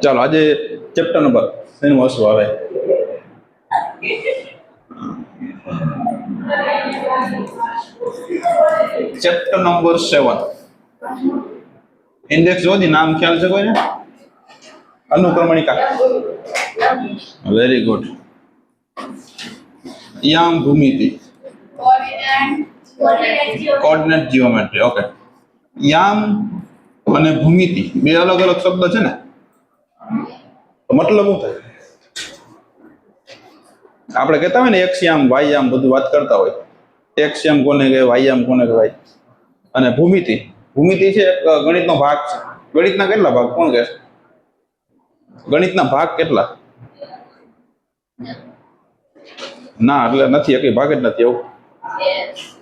ચાલો આજે chapter number એનું વસ્તુ આવે ચેપ્ટર નંબર 7 ઇન્ડેક્સ જોદી નામ ખ્યાલ છે કોઈને અનુક્રમણિકા વેરી ગુડ યામ ભૂમિતિ કોઓર્ડિનેટ જીઓમેટ્રી ઓકે યામ અને ભૂમિતિ બે અલગ અલગ શબ્દ છે ને તો મતલબ શું થાય આપણે કહેતા હોય ને એક્સ યામ વાય યામ બધું વાત કરતા હોય એક્સ યામ કોને કહેવાય વાય યામ કોને કહેવાય અને ભૂમિતિ ભૂમિતિ છે એક ગણિતનો ભાગ છે ગણિતના કેટલા ભાગ કોણ કહે ગણિતના ભાગ કેટલા ના એટલે નથી એક ભાગ જ નથી એવું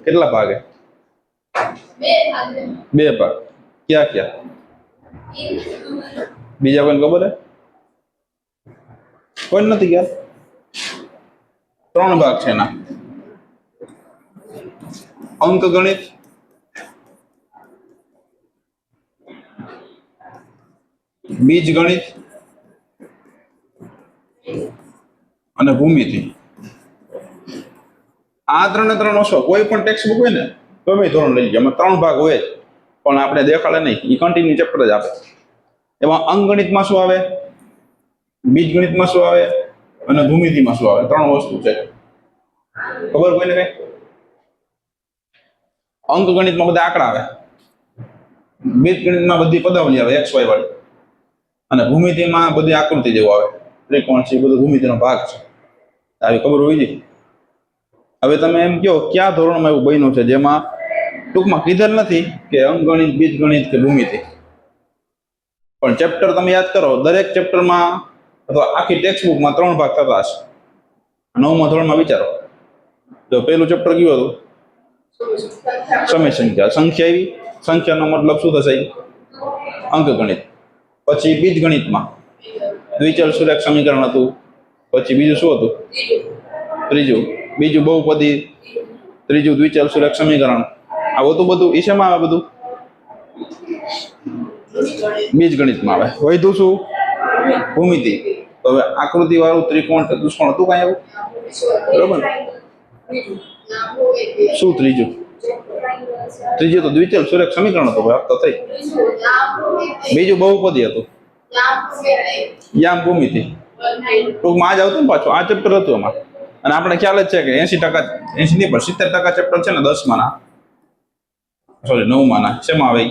કેટલા ભાગ બે ભાગ ક્યાં ક્યાં બીજા કોઈને ખબર હે કોઈ નથી ખ્યાલ 3 ભાગ છે એના અંક ગણિત બીજ ગણિત અને ભૂમિતિ આ 3 હશો કોઈ પણ ટેક્સ્ટ બુક હોય ને ગમે ધોરણ લઈ લો એમાં 3 ભાગ હોય જ પણ આપણે દેખાડે નહીં એ કન્ટિન્યુ ચેપ્ટર જ આપે એમાં અંક ગણિતમાં શું આવે બીજ ગણિતમાં શું આવે અને ભૂમિતિમાં શું આવે 3 વસ્તુ છે ખબર કોઈને કઈ અંક ગણિતમાં બધા આંકડા આવે બીજ ગણિતમાં બધી પદાવલી આવે એક્સ વાય વાળી અને ભૂમિતિમાં બધી આકૃતિ જેવું આવે ત્રિકોણ છે બધું ભૂમિતિનો ભાગ છે આવી ખબર હોવી જોઈએ હવે તમે એમ કહો કયા ધોરણમાં એવું બન્યું છે જેમાં ટૂંકમાં કીધેલ નથી કે અંકગણિત બીજગણિત કે ભૂમિતિ પણ ચેપ્ટર તમે યાદ કરો દરેક ચેપ્ટરમાં અથવા આખી ટેક્સ્ટ બુકમાં 3 ભાગ થતા હશે 9મા ધોરણમાં વિચારો તો પહેલું ચેપ્ટર કયું હતું સમય સંખ્યા સંખ્યા આવી સંખ્યાનો મતલબ શું થશે અંકગણિત પછી બીજગણિતમાં દ્વિચલ સુરેખ સમીકરણ હતું પછી બીજું શું હતું બીજું બહુપદી ત્રીજું દ્વિચલ સુરેખ સમીકરણ આવું તો બધું ઈશામાં આવે બધું બીજગણિતમાં આવે વધુ શું ભૂમિતિ તો હવે આકૃતિ વાળું ત્રિકોણ ચતુષ્કોણ હતું કાંઈ એવું બરોબર શું ત્રીજું તો દ્વિચલ સુરેખ સમીકરણ હતું તો થઈ બીજું બહુપદી હતું યામ ભૂમિતિ ટૂંકમાં આજ આવતું ને પાછું આ ચેપ્ટર હતું એમાં અને આપણે ખ્યાલ જ છે કે 80% નહીં પણ 70% ચેપ્ટર છે ને 10માના સોરી 9માના શેમાં આવે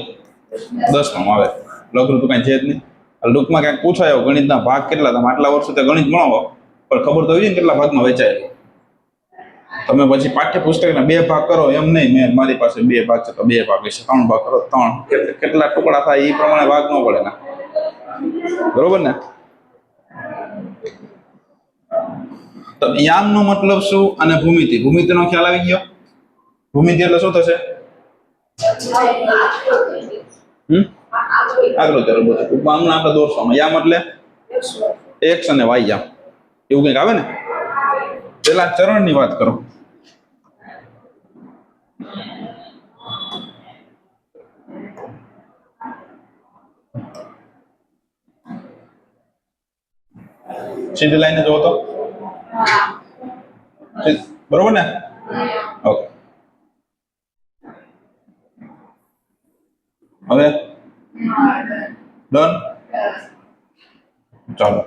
10માં આવે લઘુ તો કાંઈ છે જ નહીં ટૂંકમાં ક્યાંક પૂછાયો ગણિતના ભાગ કેટલા તમે આટલા વર્ષો તે ગણિત ભણાવો પણ ખબર તો હોય ને કેટલા ભાગમાં વેચાય તમે પછી પાઠ્યપુસ્તકના 2 ભાગ કરો એમ નહીં મેં મારી પાસે 2 ભાગ છે તો 2 ભાગ છે 3 ભાગ કરો 3 કેટલા ટુકડા થાય એ પ્રમાણે ભાગ ન પડે ને બરોબર ને તો યામનો મતલબ શું અને ભૂમિતિનો ખ્યાલ આવી ગયો ભૂમિતિ એટલે શું થશે આગળ ચાલો બોલો ટૂંકમાં આપણે દોરશું યામ એટલે એક્સ અને વાય યામ એવું કંઈક આવે ને પેલા ચરણની વાત કરો સીધી લાઈને જોવો તો બરોબર ને ઓકે હવે ડન ચાલો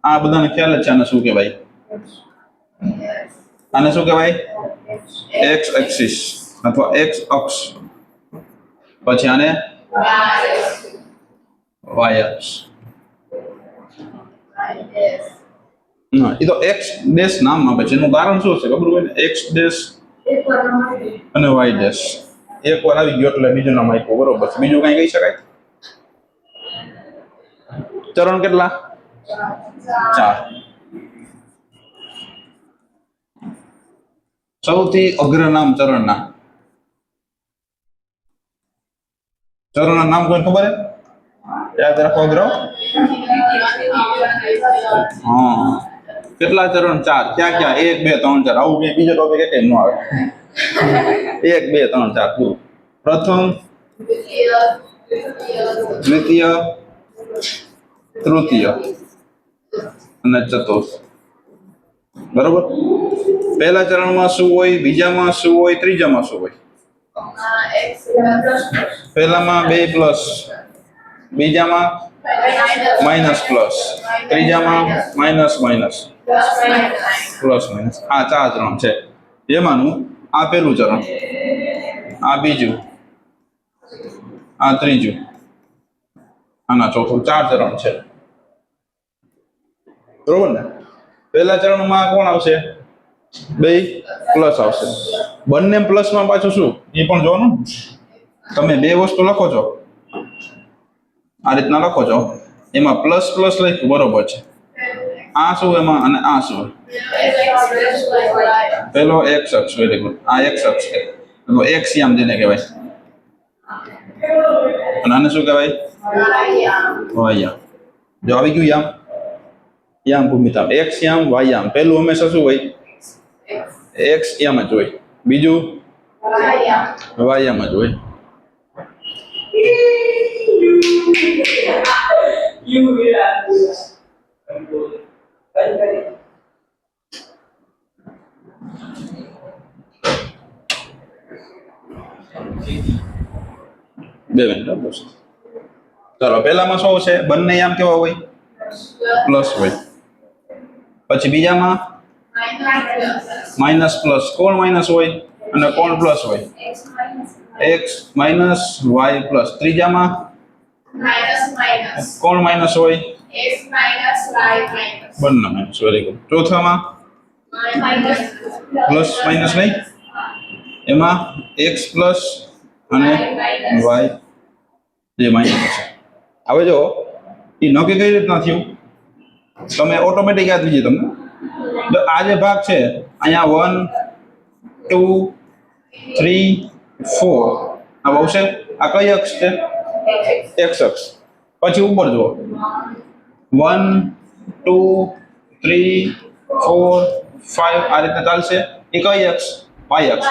આ બધાને ખ્યાલ જ છે આને શું કહેવાય એક્સ એક્સિસ અથવા એક્સ અક્ષ પછી આને વાય અક્ષ એ તો એક્સ ડેશ નામ આપે છે એનું કારણ શું છે ખબર હોય ને એક્સ ડેશ અને વાય ડેશ એકવાર આવી ગયો એટલે બીજું નામ આપ્યું બરોબર છે બીજું કઈ કહી શકાય ચરણ કેટલા 4 સૌથી અગ્ર નામ ચરણના નામ કોઈ ખબર હે યાદ રાખો અગ્ર હા કેટલા ચરણ 4 ક્યાં 1 2 3 4 આવું બીજો ટોપિક એક ન આવે 1 2 3 4 પૂરું. પ્રથમ, દ્વિતીય, તૃતીય અને ચતુર્થ. બરોબર. પહેલા ચરણમાં શું હોય, બીજામાં શું હોય, ત્રીજામાં શું હોય? પહેલામાં 2 પ્લસ, બીજામાં માઇનસ પ્લસ, ત્રીજામાં માઇનસ માઇનસ પ્લસ માઇનસ. આ 4 ચરણ છે. એમાંનું આ પહેલું ચરણ, આ બીજું, આ ત્રીજું, આના ચોથું. 4 ચરણ છે. બરોબર ને? પહેલા ચરણમાં કોણ આવશે? 2 પ્લસ આવશે. બંને પ્લસમાં પાછું શું એ પણ જોવાનું. તમે 2 વસ્તુ લખો છો, આ રીતના લખો છો, એમાં પ્લસ પ્લસ લખ્યું બરોબર છે. આ શું એમાં અને આ શું? પેલો એક્સ અક્ષ. Very good. આ એક્સ અક્ષ છે તો એક્સ યામ જેને કહેવાય. અને આને શું કહેવાય? વાય યામ. જો આવી ગયું યામ, યામ ભૂમિતા. એક્સ યામ, વાય યામ. પહેલું હંમેશા શું હોય? એક્સ યામ જ હોય. બીજું વાય યામ જ હોય. બે મિનિટ બસ. ચાલો, પહેલામાં શું છે? બંને યામ કેવા હોય? પ્લસ હોય. પછી બીજામાં માઇનસ પ્લસ. કોણ માઇનસ હોય અને કોણ પ્લસ હોય? X minus y plus. ત્રીજામાં કોણ માઇનસ હોય? બંને માઇનસ. Very good. ચોથામાં પ્લસ માઇનસ નહીં, એમાં એક્સ પ્લસ અને વાય જે માઇનસ છે. હવે જો એ નક્કી કઈ રીતના થયું, તમે ઓટોમેટિક યાદ થઈ જાય તમને. જો આ જે ભાગ છે અહીંયા 1 2 3 4 આ બહુ છે. આ કઈ અક્ષ છે? એક્સ અક્ષ. પછી ઉપર જુઓ 1 2 3 4 5 આ રીતે ચાલશે. એ કઈ અક્ષ? વાય અક્ષ.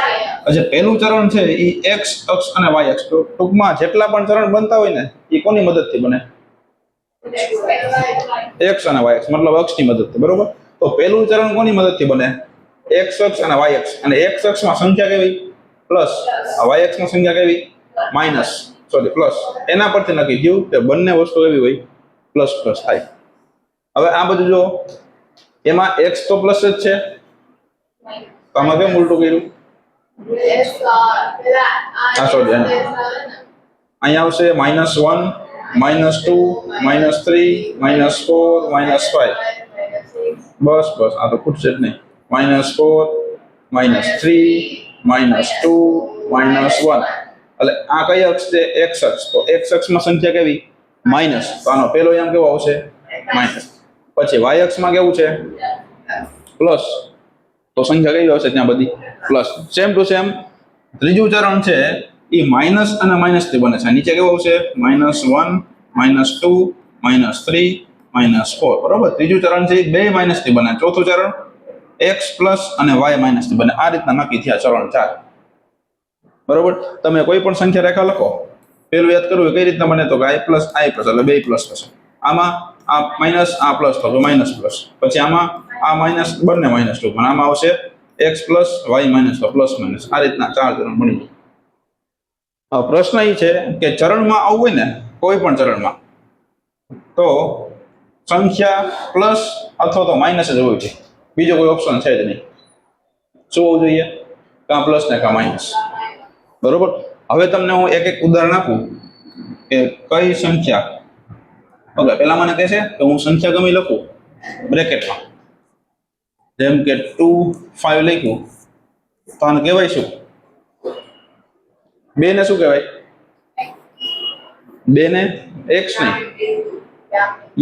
જે પહેલું ચરણ છે એ એક્સ અક્ષ અને વાય અક્ષ. ટૂંકમાં જેટલા પણ ચરણ બનતા હોય ને એ કોની મદદથી બને? એક્સ અને વાય અક્ષ, મતલબ અક્ષની મદદથી. બરોબર. તો પહેલું ચરણ કોની મદદથી બને? એક્સ અક્ષ અને વાય અક્ષ. અને એક્સ અક્ષમાં સંખ્યા કેવી? પ્લસ. વાય અક્ષમાં સંખ્યા કેવી? માઇનસ. Sorry, plus. એના પરથી નક્કી થયું કે બંને વસ્તુ એવી હોય પ્લસ પ્લસ થાય. હવે આ બધું જો એમાં એક્સ તો પ્લસ જ છે, તો આમાં કેમ ઉલટું કર્યું? સોરી, અહીંયા આવશે -1 -2 -3 -4 -5. બસ બસ, આ તો ખૂટશે જ નહીં. -4 -3 -2 -1. એટલે આ કઈ અક્ષ છે? એક્સ અક્ષ. તો એક્સ અક્ષમાં સંખ્યા કેવી? માઇનસ. તો આનો પહેલો યામ કેવો આવશે? માઇનસ. પછી વાય અક્ષમાં કેવું છે? પ્લસ. તો સંખ્યા કઈ આવશે ત્યાં? બધી પ્લસ. સેમ ટુ સેમ ત્રીજું ચરણ છે એ માઇનસ અને માઇનસ થી બને છે. નીચે કેવું આવશે? -1 -2 -3 -4. બરોબર. ત્રીજું ચરણ છે એ 2 માઇનસ થી બને. ચોથું ચરણ એક્સ પ્લસ અને વાય માઇનસ થી બને. આ રીતના નક્કી થયા ચરણ 4. બરોબર. તમે કોઈ પણ સંખ્યા રેખા લખો, પેલું યાદ કરવું કઈ રીતના બને? તો કે i પ્લસ એટલે 2 પ્લસ થશે. આમાં આ માઇનસ, આ પ્લસ થશે, માઇનસ પ્લસ. પછી આમાં આ માઇનસ, બંને માઇનસ ટુ. પણ આમાં આવશે એક્સ પ્લસ વાય માઇનસ તો પ્લસ માઇનસ. આ રીતના 4 ચરણ બની જાય. હવે પ્રશ્ન એ છે કે ચરણમાં આવવું હોય ને, કોઈ પણ ચરણમાં, તો સંખ્યા પ્લસ અથવા તો માઇનસ જ હોવી જોઈએ. બીજો કોઈ ઓપ્શન છે જ નહીં. શું હોવું જોઈએ? કાં પ્લસ ને કાં માઇનસ. બરોબર. હવે તમને હું એક એક ઉદાહરણ આપું કે કઈ સંખ્યા. ઓકે, પેલા મને કહે છે કે હું સંખ્યા ગમે લખું બ્રેકેટમાં, જેમ કે 2 5 લખ્યું, તો આને કહેવાય શું? 2 ને શું કહેવાય? 2 ને એક્સ નહીં,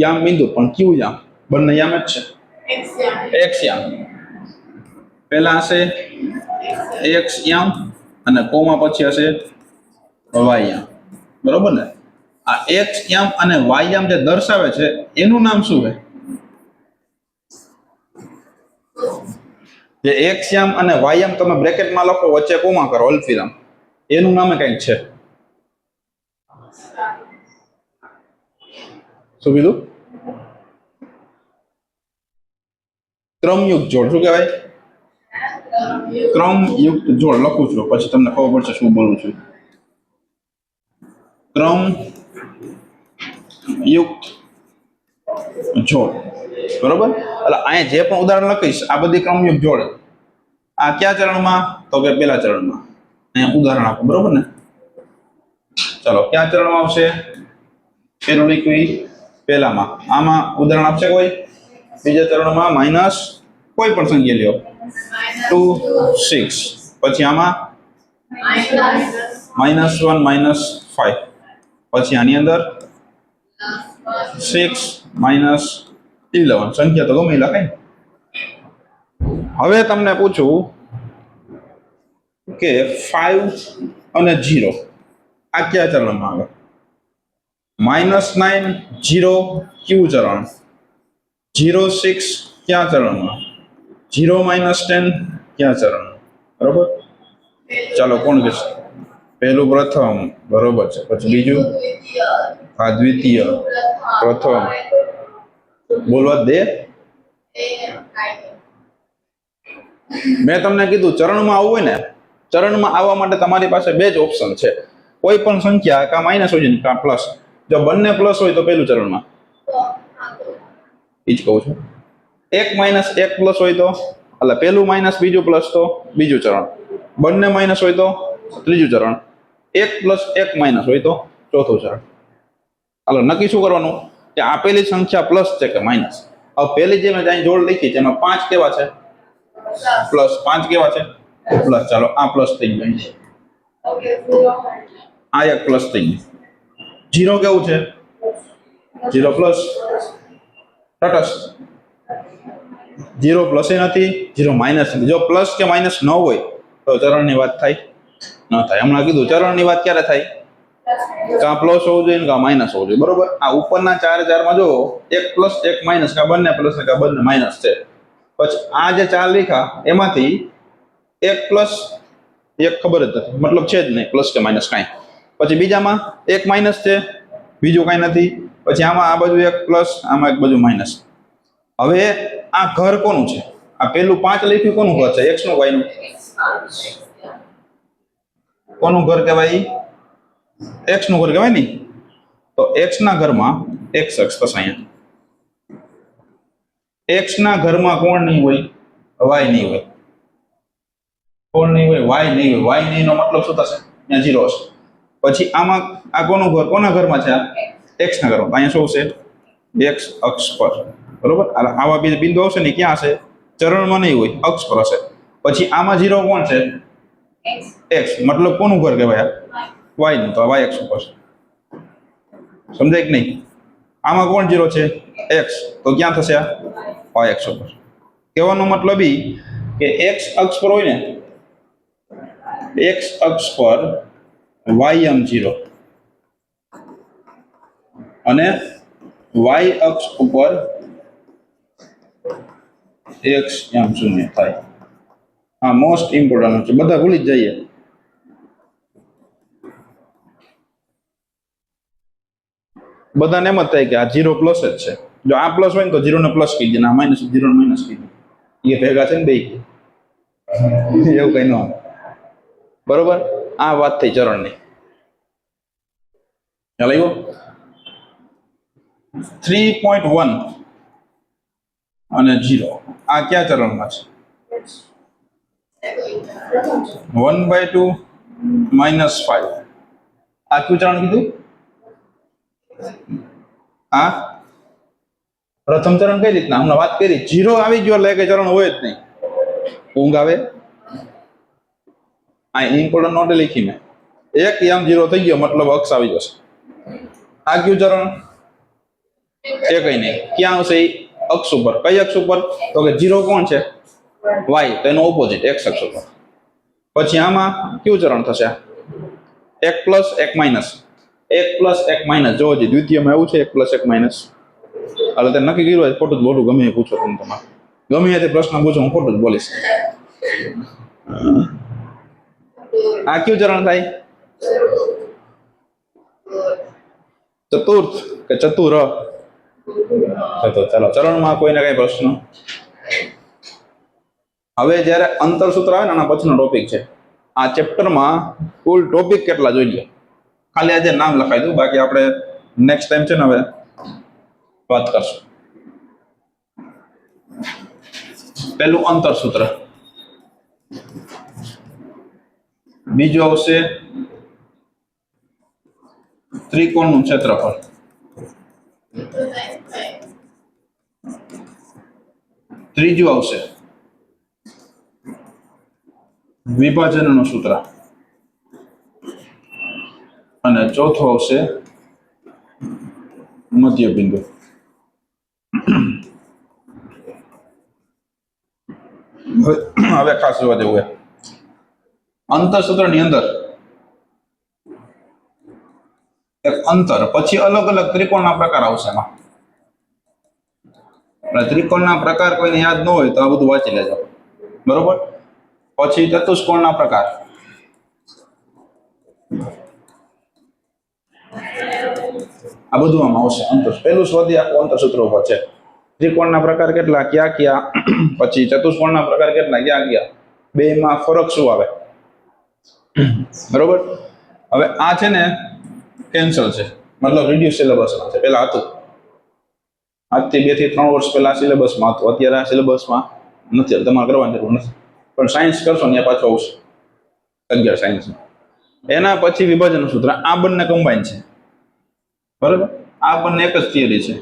યામ બિંદુ. પણ ક્યુ યામ? બંને યામ જ છે. એક્સ યામ. પહેલા હશે એક્સ યામ અને કોમા પછી હશે વાય યામ. બરોબર ને? આ એક્સ યામ અને વાય યામ જે દર્શાવે છે એનું નામ શું છે? જે એક્સયામ અને વાયમ તમે બ્રેકેટમાં લખો, વચ્ચે કોમા કરો, અલ્પવિરામ, એનું નામે કંઈક છે. શું કીધું? ક્રમયુક્ત જોડ. શું કહેવાય? ક્રમયુક્ત જોડ લખું છું, પછી તમને ખબર પડશે શું બોલું છું. ક્રમયુક્ત જોડ, બરોબર. એટલે અહીંયા જે પણ ઉદાહરણ લખીશ આ બધી ક્રમયુક્ત જોડ. આ કયા ચરણમાં? તો કે પહેલા ચરણમાં. અહીંયા ઉદાહરણ આપો, બરોબર ને? ચાલો, કયા ચરણમાં આવશે? પેલું લખી પહેલામાં. આમાં ઉદાહરણ આપશે કોઈ? બીજા ચરણમાં માઇનસ કોઈ પણ સંખ્યા લ્યો, 2 6. પછી આમાં -1 -5. પછી આની અંદર 6 -11. સંખ્યા તો ગમે લખાય. હવે તમને પૂછું કે 5 અને 0 આ કયા ચરણમાં આવે? -9 0 ક્યુ ચરણ? 0 6 ક્યાં ચરણમાં? 0 -10 ક્યાં ચરણમાં? બરોબર. ચાલો, કોણ કહેશે? પહેલું પ્રથમ, બરોબર છે. પછી બીજું આ દ્વિતીય, પ્રથમ, બોલવા દે. મેં તમને કીધું ચરણમાં આવવું હોય ને, ચરણમાં આવવા માટે તમારી પાસે બે જ ઓપ્શન છે. કોઈ પણ સંખ્યા કા માઇનસ હોય છે કા પ્લસ. જો બંને પ્લસ હોય તો પહેલું ચરણમાં, એ જ કહું છું. 1 - 1 પ્લસ હોય તો, એટલે પહેલું માઇનસ બીજું પ્લસ તો બીજું ચરણ. બંને માઇનસ હોય તો ત્રીજું ચરણ. 1 + 1 માઇનસ હોય તો ચોથું ચરણ. હાલો, નક્કી શું કરવાનું કે આપેલી સંખ્યા પ્લસ છે કે માઇનસ? હવે પહેલી જે મેં અહીં જોડ લખી છે એમાં 5 કેવા છે? પ્લસ. 5 કેવા છે? પ્લસ. ચાલો, આ પ્લસ થઈ ગયું. આ એક પ્લસ થઈ ગયું. 0 કેવું છે? 0 પ્લસ. તટસ્થ. 0 પ્લસ એ નથી, 0 માઇનસ નથી. જો પ્લસ કે માઇનસ ન હોય તો ચરણની વાત થાય ન થાય. હમણાં કીધું ચરણની વાત ક્યારે થાય? કાં પ્લસ હોવું જોઈએ કાં માઇનસ હોવું જોઈએ, બરોબર. આ ઉપરના 4 4માં જો 1 પ્લસ 1 માઇનસ, કાં બંને પ્લસ કાં બંને માઇનસ છે. પછી આ જે 4 લીખા એમાંથી 1 પ્લસ 1 ખબર જ નથી, મતલબ છે જ નહીં પ્લસ કે માઇનસ કાંઈ. પછી બીજામાં 1 માઇનસ છે, બીજું કાંઈ નથી. પછી આમાં આ બાજુ 1 પ્લસ, આમાં એક બાજુ માઇનસ. હવે આ ઘર કોનું છે? આ પેલું 5 લખ્યું કોનું ઘર છે? x નું, y નું? કોનું ઘર કહેવાય? x નું ઘર કહેવાય ને. તો x ના ઘરમાં x અક્ષ થશે. અહીંયા x ના ઘરમાં કોણ નહીં હોય? y નહીં હોય. કોણ નહીં હોય? y નહીં હોય. y નહીં નો મતલબ શું થશે? અહીંયા 0 હશે. પછી આમાં આ કોનું ઘર? કોના ઘરમાં છે? આ x ના ઘરમાં. અહીંયા શું છે? x અક્ષ પર, બરોબર. આવા બે બિંદુ આવશે ને ક્યાં હશે? ચરણમાં નહીં હોય, અક્ષ પર હશે. પછી આમાં 0 કોણ છે? x. મતલબ કોનું ઘર કહેવાય? y નું. તો y અક્ષ ઉપર છે. સમજાય કે નહીં? આમાં કોણ 0 છે? x. તો ક્યાં થશે? આ y અક્ષ ઉપર. કહેવાનો મતલબ એ કે x અક્ષ પર હોય ને, x અક્ષ પર ym 0 અને y અક્ષ ઉપર x ym 0 થાય. હા, મોસ્ટ ઇમ્પોર્ટન્ટ છે, બધા ભૂલી જ જઈએ. બધાને એમ જ થાય કે આ 0 પ્લસ જ છે. જો આ પ્લસ હોય ને તો 0 ને પ્લસ કહી દે, આ માઇનસ 0 ને માઇનસ કહી દે. એ ભેગા છે ને બે, એવું કઈ ન આવે, બરોબર. આ વાત થઈ ચરણની. ખ્યાલ આવ્યો? 3.1 અને 0 આ કયા ચરણમાં છે? 1/2 -5. આ કયું ચરણ કીધું? આ પ્રથમ ચરણ કઈ રીતના હમણાં વાત કરી? 0 આવી ગયો એટલે કે ચરણ હોય જ નહીં. ઊંઘ આવે? આ ઇમ્પોર્ટન્ટ નોટ લખી મેં. 1 ym 0 થઈ ગયો મતલબ અક્ષ આવી જશે. આ કયું ચરણ? એ કઈ નહીં. ક્યાં આવશે? અક્ષ ઉપર. કઈ અક્ષ ઉપર? તો કે 0 કોણ છે? y. તો એનો ઓપોઝિટ x અક્ષ ઉપર. પછી આમાં કયું ચરણ થશે? 1 પ્લસ 1 માઇનસ. 1 plus 1 minus. જો દ્વિતીયમાં એવું છે 1 પ્લસ 1 માઇનસ. એટલે તે નક્કી કર્યું હોય ખોટું બોલું ગમે એ પૂછો તમે તમારે. ગમે તે પ્રશ્ન પૂછો હું ખોટું જ બોલીશ. આ કયું ચરણ થાય? ચતુર્થ કે ચતુર? ચાલો ચરણમાં કોઈને કઈ પ્રશ્ન? હવે જયારે અંતર સૂત્ર આવે ને આના પછીનો ટોપિક છે. આ ચેપ્ટરમાં કુલ ટોપિક કેટલા જોઈ લો. ખાલી આજે નામ લખાઈ દઉં, બાકી આપણે નેક્સ્ટ ટાઈમ છે ને હવે વાત કરશું. પહેલું અંતર સૂત્ર, બીજું આવશે ત્રિકોણનું ક્ષેત્રફળ, ત્રીજું આવશે વિભાજનનું સૂત્ર, અને ચોથું આવશે મધ્ય બિંદુ. હવે ખાસ જોવા જેવું અંતર સૂત્રની અંદર એક અંતર, પછી અલગ અલગ ત્રિકોણના પ્રકાર આવશે. એમાં ત્રિકોણના પ્રકાર કોઈને યાદ ન હોય તો આ બધું વાંચી લેજો, બરોબર. પછી ચતુષ્કોણના પ્રકાર, આ બધું આમાં આવશે. અંતર પહેલું સ્વાધ્યાય આખું અંતર સૂત્ર ઉપર છે. ત્રિકોણના પ્રકાર કેટલા, ક્યાં ક્યાં, પછી ચતુષ્કોણના પ્રકાર કેટલા, ક્યાં ક્યાં, બેમાં ફરક શું આવે, બરોબર. હવે આ છે ને કેન્સલ છે, મતલબ રિડ્યુસ સિલેબસમાં છે. પેલા હતું, આજથી 2 થી 3 વર્ષ પહેલા સિલેબસમાં હતું, અત્યારે આ સિલેબસમાં નથી. તમારે કરવાની જરૂર નથી, પણ સાયન્સ કરશો ને પાછું આવશે 11 સાયન્સમાં. એના પછી વિભાજન સૂત્ર, આ બંને કમ્બાઈન છે, બરોબર. આ બંને એક જ થિયરી છે.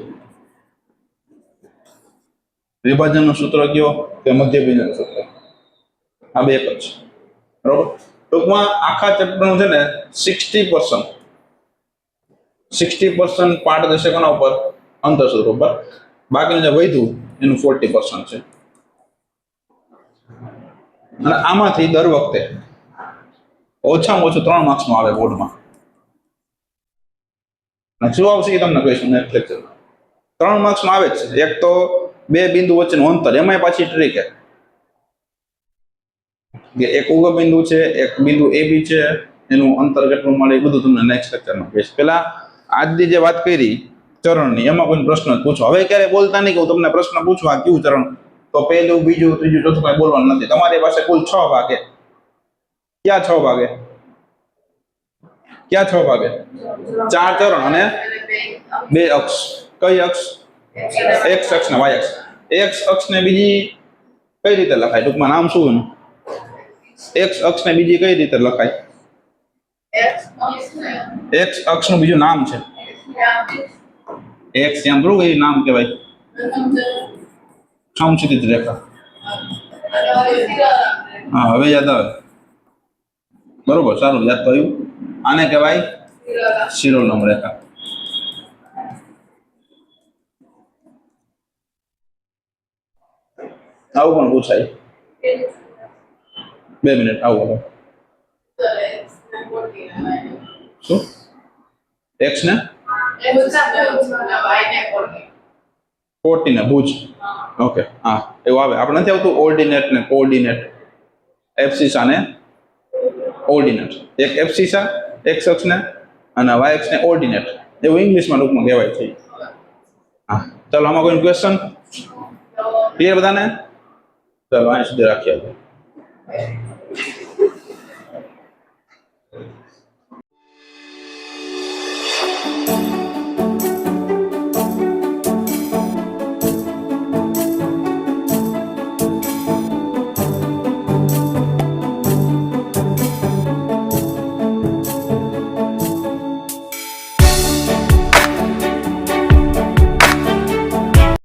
વિભાજનનું સૂત્ર કયો કે મધ્ય બિંદુનું સૂત્ર, આ બે એક જ છે, બરોબર. ટૂંકમાં આખા ચેપ્ટરનું છે ને 60% પાર્ટ જશે કોના ઉપર? અંતર સૂત્ર ઉપર. બાકીનું જે વધ્યું એનું 40% છે. અને આમાંથી દર વખતે ઓછામાં ઓછું 3 માર્ક્સનું આવે બોર્ડમાં. અને શું આવશે એ તમને કહીશું નેક્સ્ટ લેક્ચરમાં. 3 માર્ક્સનું આવે જ છે. એક તો 2 બિંદુ વચ્ચેનું અંતર, એમાંય પાછી ટ્રીક છે કે એક ઉગમ બિંદુ છે, એક બિંદુ AB છે, એનું અંતર કેટલું મળે એ બધું તમને નેક્સ્ટ લેક્ચરમાં કહીશ. પેલા આજની જે વાત કરી ચરણની, એમાં કોઈ પ્રશ્ન પૂછો. હવે ક્યારે બોલતા નહીં કે હું તમને પ્રશ્ન પૂછું આ કયું ચરણ, તો પહેલું, બીજું, ત્રીજું, ચોથું કઈ બોલવાનું નથી. તમારી પાસે કુલ 6 ભાગે. ક્યાં 6 ભાગે? ક્યાં 6 ભાગે? 4 ચરણ અને 2 અક્ષ. કઈ અક્ષ? X અક્ષ ને Y અક્ષ. X અક્ષ ને બીજી કઈ રીતે લખાય? ટૂંકમાં નામ શું એનું? X અક્ષ ને બીજી કઈ રીતે લખાય? X અક્ષ નું બીજું નામ છે X. એમ થોડું એ નામ કહેવાય. સમક્ષિતિજ રેખા. હા, હવે યાદ આવે, બરોબર. સારું, યાદ તો આવ્યું. આને કહેવાય શિરોલંબ રેખા. આવું પણ પૂછાય. 2 મિનિટ, આવું. શું? X ને 40 ને ભુજ. ઓકે, હા, એવું આવે. આપણે નથી આવતું ઓર્ડિનેટ ને કોઓર્ડિનેટ, એબ્સિસા ને ઓર્ડિનેટ. એક એબ્સિસા X અક્ષ ને અને Y અક્ષ ને ઓર્ડિનેટ, એવું ઇંગ્લિશમાં ટૂંકમાં કહેવાય છે. હા, ચાલો. આમાં કોઈ ક્વેશ્ચન? ક્લિયર બધાને? ચાલો, અહીં સુધી રાખીએ.